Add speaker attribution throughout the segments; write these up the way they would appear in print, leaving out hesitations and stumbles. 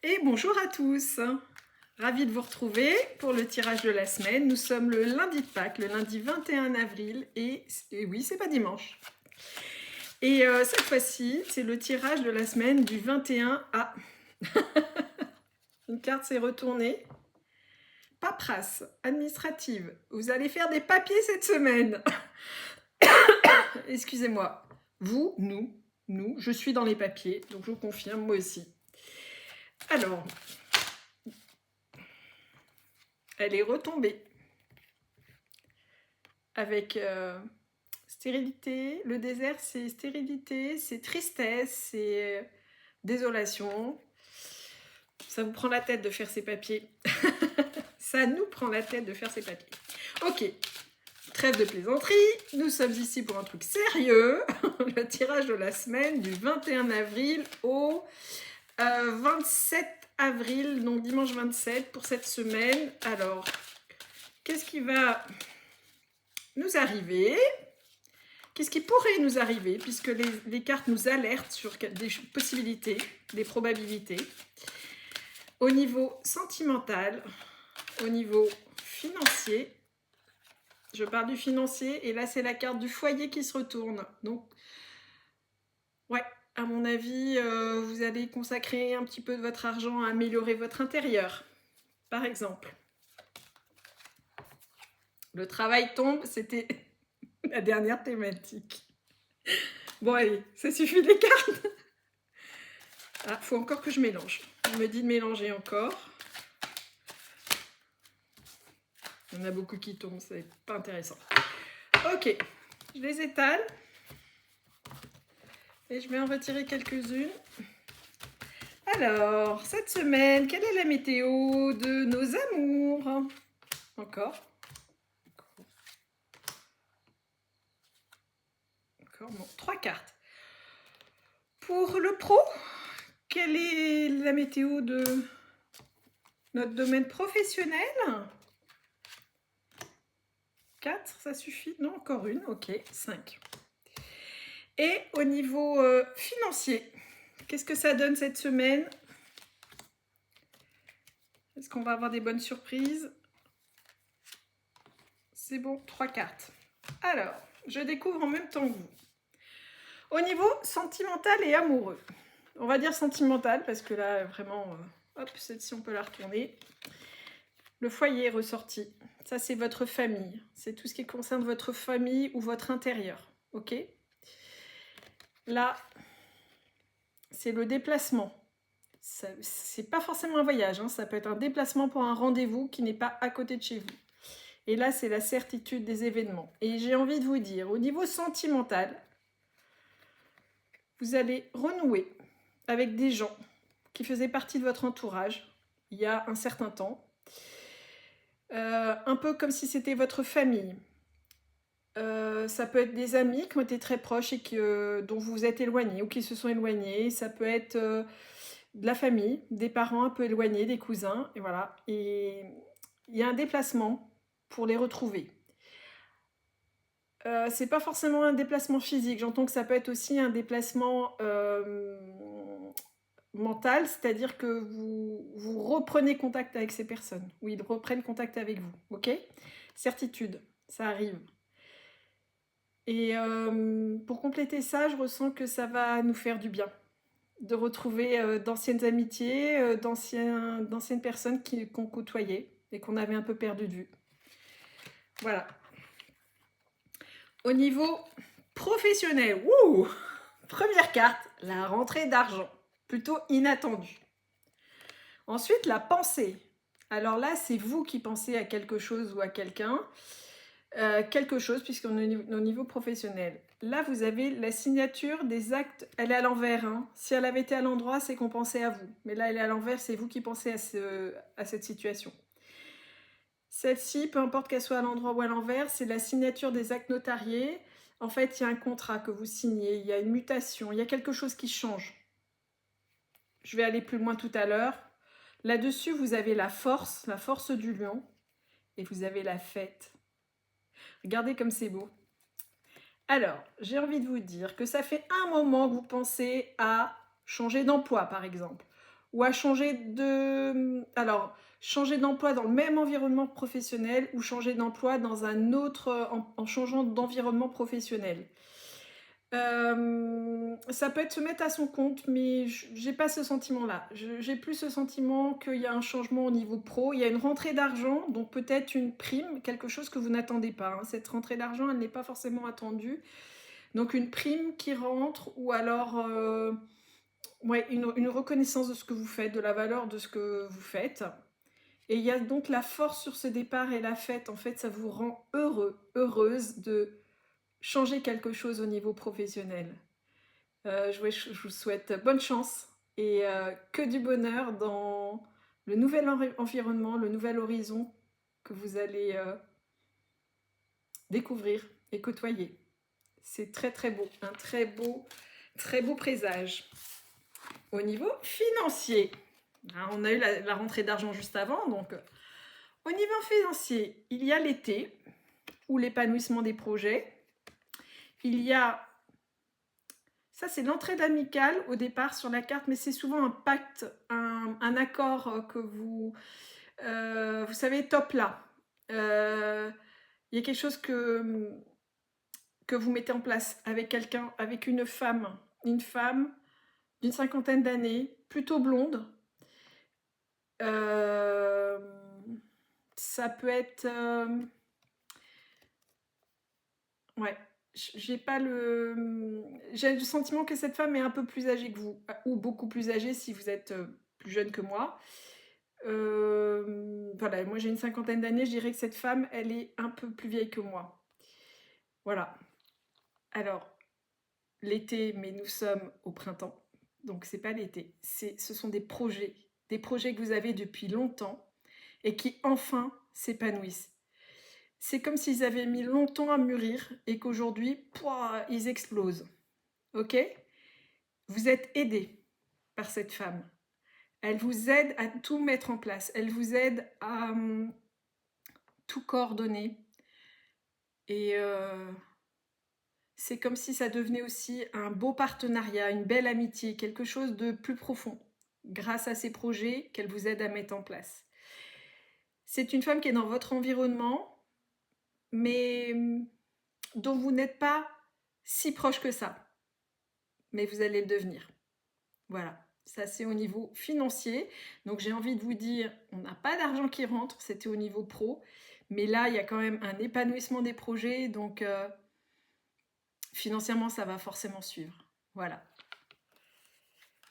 Speaker 1: Et bonjour à tous, ravie de vous retrouver pour le tirage de la semaine. Nous sommes le lundi de Pâques, le lundi 21 avril et oui, c'est pas dimanche. Et cette fois-ci, c'est le tirage de la semaine du 21 à... Une carte s'est retournée. Paperasse administrative. Vous allez faire des papiers cette semaine. Excusez-moi. Vous, nous, je suis dans les papiers, donc je vous confirme, moi aussi. Alors, elle est retombée avec stérilité. Le désert, c'est stérilité, c'est tristesse, c'est désolation. Ça vous prend la tête de faire ces papiers. Ça nous prend la tête de faire ces papiers. Ok, trêve de plaisanterie. Nous sommes ici pour un truc sérieux. Le tirage de la semaine du 21 avril au 27 avril, donc dimanche 27 pour cette semaine. Alors, qu'est-ce qui va nous arriver? Qu'est-ce qui pourrait nous arriver, puisque les cartes nous alertent sur des possibilités, des probabilités, au niveau sentimental, au niveau financier. Je parle du financier, et là, c'est la carte du foyer qui se retourne. Donc, ouais, à mon avis, vous allez consacrer un petit peu de votre argent à améliorer votre intérieur, par exemple. Le travail tombe, c'était la dernière thématique. Bon, allez, ça suffit les cartes. Ah, faut encore que je mélange. On me dit de mélanger encore. Il y en a beaucoup qui tombent, c'est pas intéressant. Ok, je les étale. Et je vais en retirer quelques-unes. Alors, cette semaine, quelle est la météo de nos amours? Encore. Bon, 3 cartes. Pour le pro, quelle est la météo de notre domaine professionnel? 4, ça suffit? Non, encore une. Ok, 5. Et au niveau financier, qu'est-ce que ça donne cette semaine? Est-ce qu'on va avoir des bonnes surprises? C'est bon, 3 cartes. Alors, je découvre en même temps que vous. Au niveau sentimental et amoureux, on va dire sentimental parce que là, vraiment, hop, celle-ci, on peut la retourner. Le foyer est ressorti. Ça, c'est votre famille. C'est tout ce qui concerne votre famille ou votre intérieur. Ok? Là, c'est le déplacement. C'est pas forcément un voyage, hein, ça peut être un déplacement pour un rendez-vous qui n'est pas à côté de chez vous. Et là, c'est la certitude des événements. Et j'ai envie de vous dire, au niveau sentimental, vous allez renouer avec des gens qui faisaient partie de votre entourage il y a un certain temps. Un peu comme si c'était votre famille. Ça peut être des amis qui ont été très proches et dont vous vous êtes éloignés ou qui se sont éloignés. Ça peut être de la famille, des parents un peu éloignés, des cousins. Et voilà. Et il y a un déplacement pour les retrouver. C'est pas forcément un déplacement physique. J'entends que ça peut être aussi un déplacement mental, c'est-à-dire que vous reprenez contact avec ces personnes, ou ils reprennent contact avec vous, ok? Certitude, ça arrive. Et pour compléter ça, je ressens que ça va nous faire du bien, de retrouver d'anciennes amitiés, d'anciennes personnes qu'on côtoyait et qu'on avait un peu perdu de vue. Voilà. Au niveau professionnel, première carte, la rentrée d'argent, plutôt inattendue. Ensuite, la pensée. Alors là, c'est vous qui pensez à quelque chose ou à quelqu'un. Quelque chose, puisqu'on est au niveau professionnel. Là, vous avez la signature des actes. Elle est à l'envers. Hein. Si elle avait été à l'endroit, c'est qu'on pensait à vous. Mais là, elle est à l'envers, c'est vous qui pensez à cette situation. Celle-ci, peu importe qu'elle soit à l'endroit ou à l'envers, c'est la signature des actes notariés. En fait, il y a un contrat que vous signez, il y a une mutation, il y a quelque chose qui change. Je vais aller plus loin tout à l'heure. Là-dessus, vous avez la force du lion, et vous avez la fête. Regardez comme c'est beau. Alors, j'ai envie de vous dire que ça fait un moment que vous pensez à changer d'emploi, par exemple, ou à changer de... Alors, changer d'emploi dans le même environnement professionnel ou changer d'emploi dans un autre, en changeant d'environnement professionnel. Ça peut être se mettre à son compte, mais j'ai pas ce sentiment-là. J'ai plus ce sentiment qu'il y a un changement au niveau pro. Il y a une rentrée d'argent, donc peut-être une prime, quelque chose que vous n'attendez pas, hein. Cette rentrée d'argent, elle n'est pas forcément attendue. Donc une prime qui rentre, ou alors ouais, une reconnaissance de ce que vous faites, de la valeur de ce que vous faites. Et il y a donc la force sur ce départ et la fête. En fait, ça vous rend heureux, heureuse de changer quelque chose au niveau professionnel. Je vous souhaite bonne chance et que du bonheur dans le nouvel environnement, le nouvel horizon que vous allez découvrir et côtoyer. C'est très très beau, un très beau présage. Au niveau financier, hein, on a eu la rentrée d'argent juste avant, donc au niveau financier, il y a l'été ou l'épanouissement des projets. Il y a, ça c'est l'entraide amicale au départ sur la carte, mais c'est souvent un pacte, un accord que vous savez, top là. Il y a quelque chose que vous mettez en place avec quelqu'un, avec une femme d'une cinquantaine d'années, plutôt blonde. Ça peut être... ouais, j'ai pas le... J'ai le sentiment que cette femme est un peu plus âgée que vous, ou beaucoup plus âgée si vous êtes plus jeune que moi. Voilà, moi j'ai une cinquantaine d'années, je dirais que cette femme, elle est un peu plus vieille que moi. Voilà. Alors, l'été, mais nous sommes au printemps, donc c'est pas l'été. Ce sont des projets que vous avez depuis longtemps et qui enfin s'épanouissent. C'est comme s'ils avaient mis longtemps à mûrir et qu'aujourd'hui, ils explosent. Ok? Vous êtes aidé par cette femme. Elle vous aide à tout mettre en place. Elle vous aide à tout coordonner. Et c'est comme si ça devenait aussi un beau partenariat, une belle amitié, quelque chose de plus profond, grâce à ces projets qu'elle vous aide à mettre en place. C'est une femme qui est dans votre environnement, mais dont vous n'êtes pas si proche que ça. Mais vous allez le devenir. Voilà, ça c'est au niveau financier. Donc j'ai envie de vous dire, on n'a pas d'argent qui rentre, c'était au niveau pro. Mais là, il y a quand même un épanouissement des projets, donc financièrement, ça va forcément suivre. Voilà.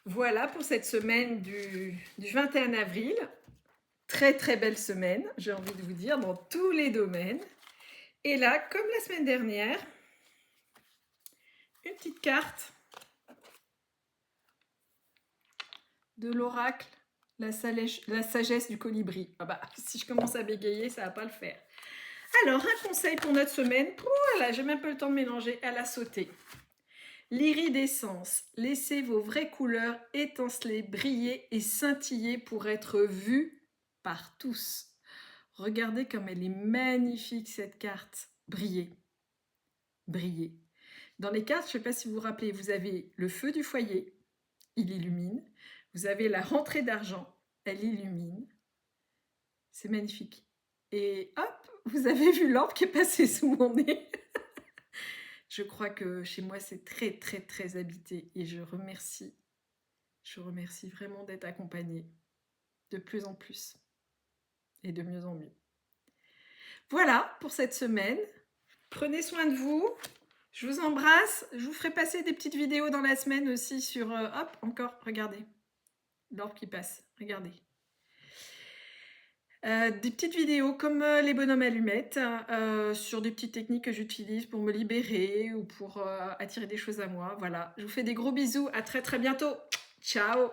Speaker 1: Voilà pour cette semaine du 21 avril. Très très belle semaine, j'ai envie de vous dire, dans tous les domaines. Et là, comme la semaine dernière, une petite carte de l'oracle, la sagesse du colibri. Ah bah, si je commence à bégayer, ça va pas le faire. Alors, un conseil pour notre semaine. Voilà, j'ai même pas le temps de mélanger. Elle a sauté. L'iridescence. Laissez vos vraies couleurs étinceler, briller et scintiller pour être vues par tous. Regardez comme elle est magnifique, cette carte. Briller. Briller. Dans les cartes, je ne sais pas si vous vous rappelez, vous avez le feu du foyer, il illumine. Vous avez la rentrée d'argent, elle illumine. C'est magnifique. Et hop, vous avez vu l'orbe qui est passé sous mon nez. Je crois que chez moi, c'est très, très, très habité. Et je remercie vraiment d'être accompagnée de plus en plus. Et de mieux en mieux. Voilà pour cette semaine. Prenez soin de vous. Je vous embrasse. Je vous ferai passer des petites vidéos dans la semaine aussi sur... hop, encore, regardez. L'orbe qui passe, regardez. Des petites vidéos comme les bonhommes allumettes, sur des petites techniques que j'utilise pour me libérer ou pour attirer des choses à moi. Voilà, je vous fais des gros bisous, à très très bientôt. Ciao!